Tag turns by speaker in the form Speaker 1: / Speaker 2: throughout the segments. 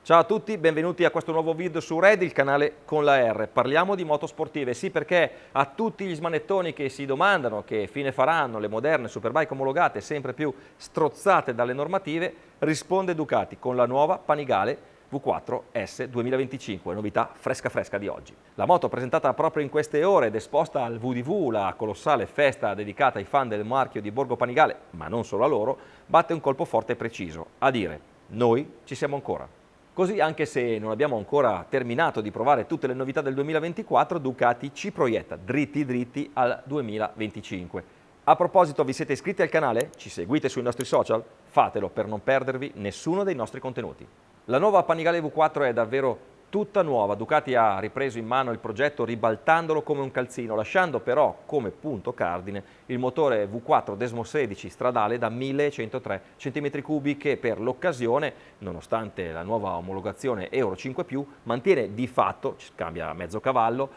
Speaker 1: Ciao a tutti, benvenuti a questo nuovo video su Red, il canale con la R. Parliamo di moto sportive, sì, perché a tutti gli smanettoni che si domandano che fine faranno le moderne superbike omologate sempre più strozzate dalle normative, risponde Ducati con la nuova Panigale V4S 2025, novità fresca fresca di oggi. La moto presentata proprio in queste ore ed esposta al VDV, la colossale festa dedicata ai fan del marchio di Borgo Panigale, ma non solo a loro, batte un colpo forte e preciso, a dire: noi ci siamo ancora. Così, anche se non abbiamo ancora terminato di provare tutte le novità del 2024, Ducati ci proietta dritti dritti al 2025. A proposito, vi siete iscritti al canale? Ci seguite sui nostri social? Fatelo per non perdervi nessuno dei nostri contenuti. La nuova Panigale V4 è davvero tutta nuova. Ducati ha ripreso in mano il progetto ribaltandolo come un calzino, lasciando però come punto cardine il motore V4 Desmo 16 stradale da 1103 cm3 che per l'occasione, nonostante la nuova omologazione Euro 5+, mantiene di fatto, cambia mezzo cavallo,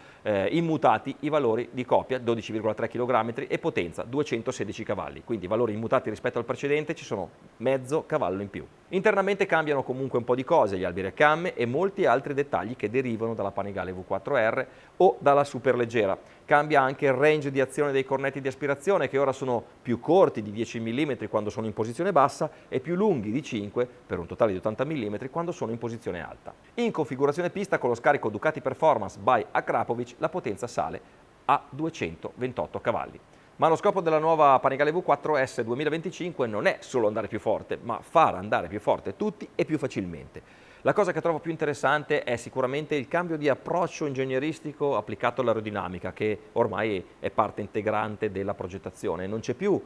Speaker 1: immutati i valori di coppia 12,3 kg e potenza 216 cavalli, quindi valori immutati rispetto al precedente, ci sono mezzo cavallo in più. Internamente cambiano comunque un po' di cose, gli alberi a camme e molti altri dettagli che derivano dalla Panigale V4R o dalla superleggera. Cambia anche il range di azione dei cornetti di aspirazione, che ora sono più corti di 10 mm quando sono in posizione bassa e più lunghi di 5 per un totale di 80 mm quando sono in posizione alta. In configurazione pista con lo scarico Ducati Performance by Akrapovic la potenza sale a 228 cavalli. Ma lo scopo della nuova Panigale V4S 2025 non è solo andare più forte, ma far andare più forte tutti e più facilmente. La cosa che trovo più interessante è sicuramente il cambio di approccio ingegneristico applicato all'aerodinamica, che ormai è parte integrante della progettazione. Non c'è più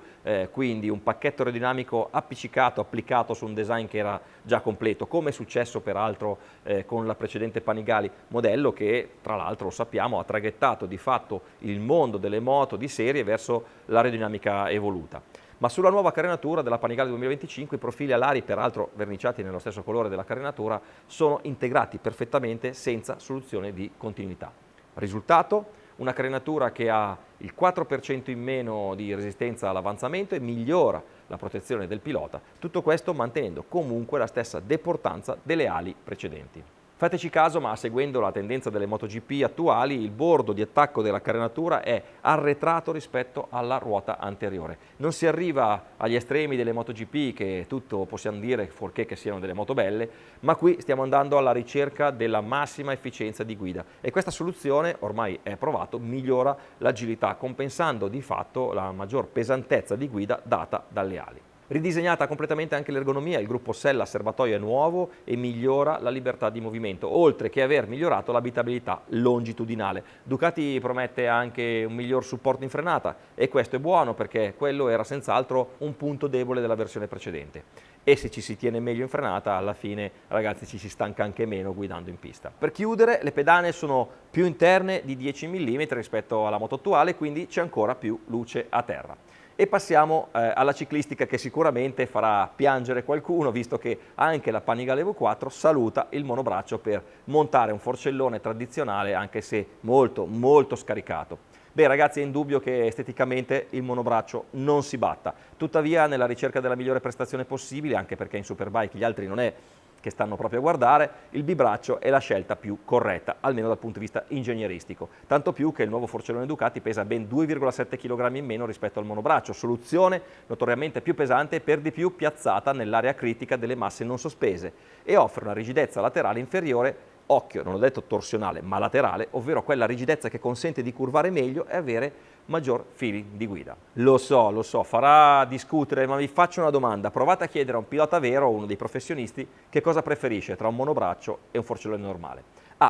Speaker 1: quindi un pacchetto aerodinamico appiccicato, applicato su un design che era già completo, come è successo peraltro con la precedente Panigale, modello che tra l'altro, lo sappiamo, ha traghettato di fatto il mondo delle moto di serie verso l'aerodinamica evoluta. Ma sulla nuova carenatura della Panigale 2025 i profili alari, peraltro verniciati nello stesso colore della carenatura, sono integrati perfettamente senza soluzione di continuità. Risultato? Una carenatura che ha il 4% in meno di resistenza all'avanzamento e migliora la protezione del pilota, tutto questo mantenendo comunque la stessa deportanza delle ali precedenti. Fateci caso, ma seguendo la tendenza delle MotoGP attuali, il bordo di attacco della carenatura è arretrato rispetto alla ruota anteriore. Non si arriva agli estremi delle MotoGP, che tutto possiamo dire fuorché che siano delle moto belle, ma qui stiamo andando alla ricerca della massima efficienza di guida e questa soluzione, ormai è provato, migliora l'agilità, compensando di fatto la maggior pesantezza di guida data dalle ali. Ridisegnata completamente anche l'ergonomia, il gruppo sella serbatoio è nuovo e migliora la libertà di movimento, oltre che aver migliorato l'abitabilità longitudinale. Ducati promette anche un miglior supporto in frenata e questo è buono perché quello era senz'altro un punto debole della versione precedente. E se ci si tiene meglio in frenata, alla fine, ragazzi, ci si stanca anche meno guidando in pista. Per chiudere, le pedane sono più interne di 10 mm rispetto alla moto attuale, quindi c'è ancora più luce a terra. E passiamo alla ciclistica, che sicuramente farà piangere qualcuno, visto che anche la Panigale V4 saluta il monobraccio per montare un forcellone tradizionale, anche se molto molto scaricato. Beh ragazzi, è indubbio che esteticamente il monobraccio non si batta, tuttavia nella ricerca della migliore prestazione possibile, anche perché in Superbike gli altri non è che stanno proprio a guardare, il bibraccio è la scelta più corretta, almeno dal punto di vista ingegneristico. Tanto più che il nuovo forcellone Ducati pesa ben 2,7 kg in meno rispetto al monobraccio, soluzione notoriamente più pesante e per di più piazzata nell'area critica delle masse non sospese e offre una rigidezza laterale inferiore, occhio, non ho detto torsionale, ma laterale, ovvero quella rigidezza che consente di curvare meglio e avere maggior feeling di guida. Lo so, farà discutere, ma vi faccio una domanda. Provate a chiedere a un pilota vero o uno dei professionisti che cosa preferisce tra un monobraccio e un forcellone normale.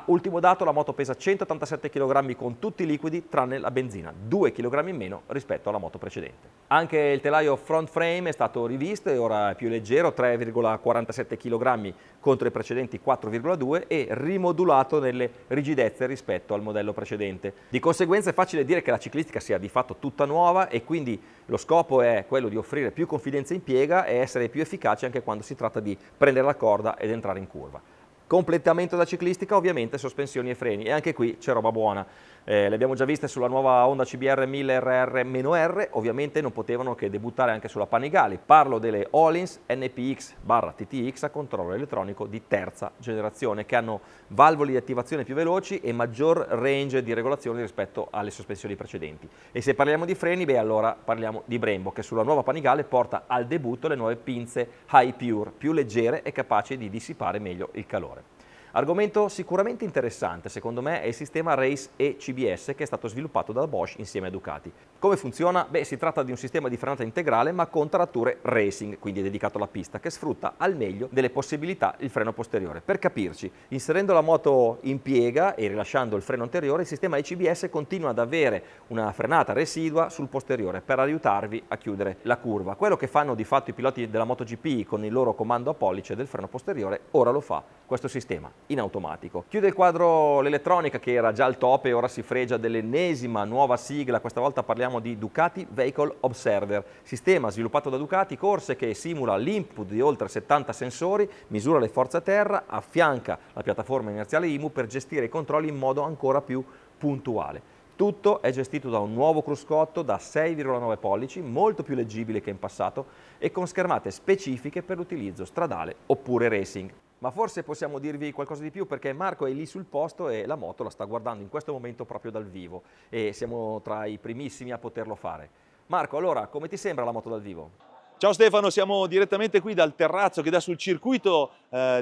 Speaker 1: Ultimo dato, la moto pesa 187 kg con tutti i liquidi tranne la benzina, 2 kg in meno rispetto alla moto precedente. Anche il telaio front frame è stato rivisto e ora è più leggero, 3,47 kg contro i precedenti 4,2 e rimodulato nelle rigidezze rispetto al modello precedente. Di conseguenza è facile dire che la ciclistica sia di fatto tutta nuova e quindi lo scopo è quello di offrire più confidenza in piega e essere più efficaci anche quando si tratta di prendere la corda ed entrare in curva. Completamento da ciclistica, ovviamente sospensioni e freni, e anche qui c'è roba buona. Le abbiamo già viste sulla nuova Honda CBR 1000 RR-R, ovviamente non potevano che debuttare anche sulla Panigale. Parlo delle Öhlins NPX/TTX a controllo elettronico di terza generazione, che hanno valvole di attivazione più veloci e maggior range di regolazione rispetto alle sospensioni precedenti. E se parliamo di freni, beh, allora parliamo di Brembo, che sulla nuova Panigale porta al debutto le nuove pinze High Pure, più leggere e capaci di dissipare meglio il calore. Argomento sicuramente interessante, secondo me, è il sistema Race ECBS che è stato sviluppato da Bosch insieme a Ducati. Come funziona? Beh, si tratta di un sistema di frenata integrale ma con tarature racing, quindi dedicato alla pista, che sfrutta al meglio delle possibilità il freno posteriore. Per capirci, inserendo la moto in piega e rilasciando il freno anteriore, il sistema ECBS continua ad avere una frenata residua sul posteriore per aiutarvi a chiudere la curva. Quello che fanno di fatto i piloti della MotoGP con il loro comando a pollice del freno posteriore, ora lo fa questo sistema in automatico. Chiude il quadro l'elettronica, che era già al top, e ora si fregia dell'ennesima nuova sigla. Questa volta parliamo di Ducati Vehicle Observer, sistema sviluppato da Ducati Corse che simula l'input di oltre 70 sensori, misura le forze a terra, affianca la piattaforma inerziale IMU per gestire i controlli in modo ancora più puntuale. Tutto è gestito da un nuovo cruscotto da 6,9 pollici, molto più leggibile che in passato e con schermate specifiche per l'utilizzo stradale oppure racing. Ma forse possiamo dirvi qualcosa di più, perché Marco è lì sul posto e la moto la sta guardando in questo momento proprio dal vivo e siamo tra i primissimi a poterlo fare. Marco, allora, come ti sembra la moto dal vivo?
Speaker 2: Ciao Stefano, siamo direttamente qui dal terrazzo che dà sul circuito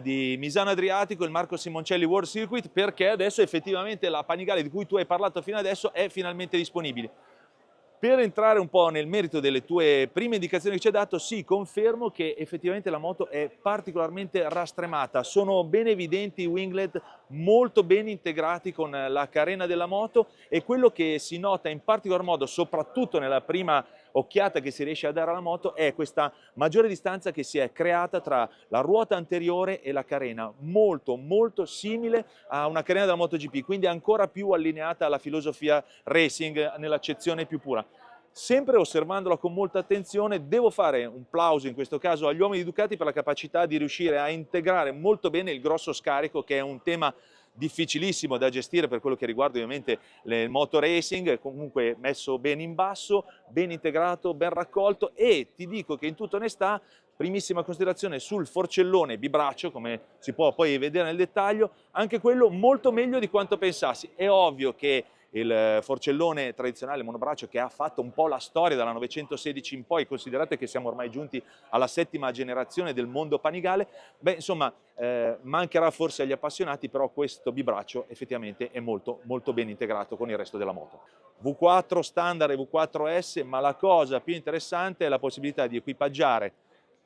Speaker 2: di Misano Adriatico, il Marco Simoncelli World Circuit, perché adesso effettivamente la Panigale di cui tu hai parlato fino adesso è finalmente disponibile. Per entrare un po' nel merito delle tue prime indicazioni che ci hai dato, sì, confermo che effettivamente la moto è particolarmente rastremata, sono ben evidenti i winglet molto ben integrati con la carena della moto, e quello che si nota in particolar modo, soprattutto nella prima occhiata che si riesce a dare alla moto, è questa maggiore distanza che si è creata tra la ruota anteriore e la carena, molto simile a una carena della MotoGP, quindi ancora più allineata alla filosofia racing nell'accezione più pura. Sempre osservandola con molta attenzione, devo fare un plauso in questo caso agli uomini di Ducati per la capacità di riuscire a integrare molto bene il grosso scarico, che è un tema difficilissimo da gestire per quello che riguarda ovviamente le moto racing, comunque messo bene in basso, ben integrato, ben raccolto, e ti dico che in tutta onestà, primissima considerazione sul forcellone bibraccio, come si può poi vedere nel dettaglio, anche quello molto meglio di quanto pensassi. È ovvio che il forcellone tradizionale monobraccio, che ha fatto un po' la storia dalla 916 in poi, considerate che siamo ormai giunti alla 7ª generazione del mondo Panigale, beh insomma mancherà forse agli appassionati, però questo bibraccio effettivamente è molto ben integrato con il resto della moto. V4 standard e V4S, ma la cosa più interessante è la possibilità di equipaggiare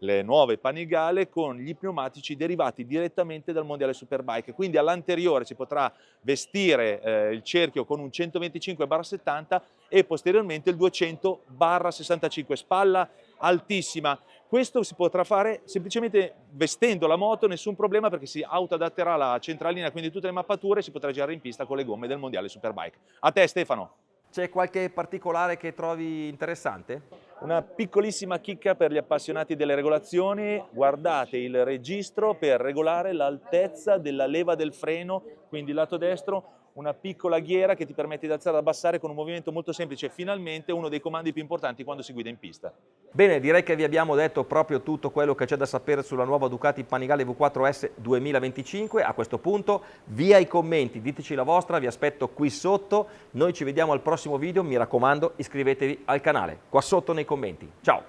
Speaker 2: le nuove Panigale con gli pneumatici derivati direttamente dal mondiale Superbike, quindi all'anteriore si potrà vestire il cerchio con un 125/70 e posteriormente il 200/65, spalla altissima. Questo si potrà fare semplicemente vestendo la moto, nessun problema, perché si autoadatterà la centralina, quindi tutte le mappature, e si potrà girare in pista con le gomme del mondiale Superbike. A te Stefano!
Speaker 1: C'è qualche particolare che trovi interessante?
Speaker 2: Una piccolissima chicca per gli appassionati delle regolazioni: guardate il registro per regolare l'altezza della leva del freno, quindi lato destro, una piccola ghiera che ti permette di alzare e abbassare con un movimento molto semplice, finalmente uno dei comandi più importanti quando si guida in pista.
Speaker 1: Bene, direi che vi abbiamo detto proprio tutto quello che c'è da sapere sulla nuova Ducati Panigale V4S 2025. A questo punto, via i commenti, diteci la vostra, vi aspetto qui sotto. Noi ci vediamo al prossimo video, mi raccomando iscrivetevi al canale, qua sotto nei commenti. Ciao!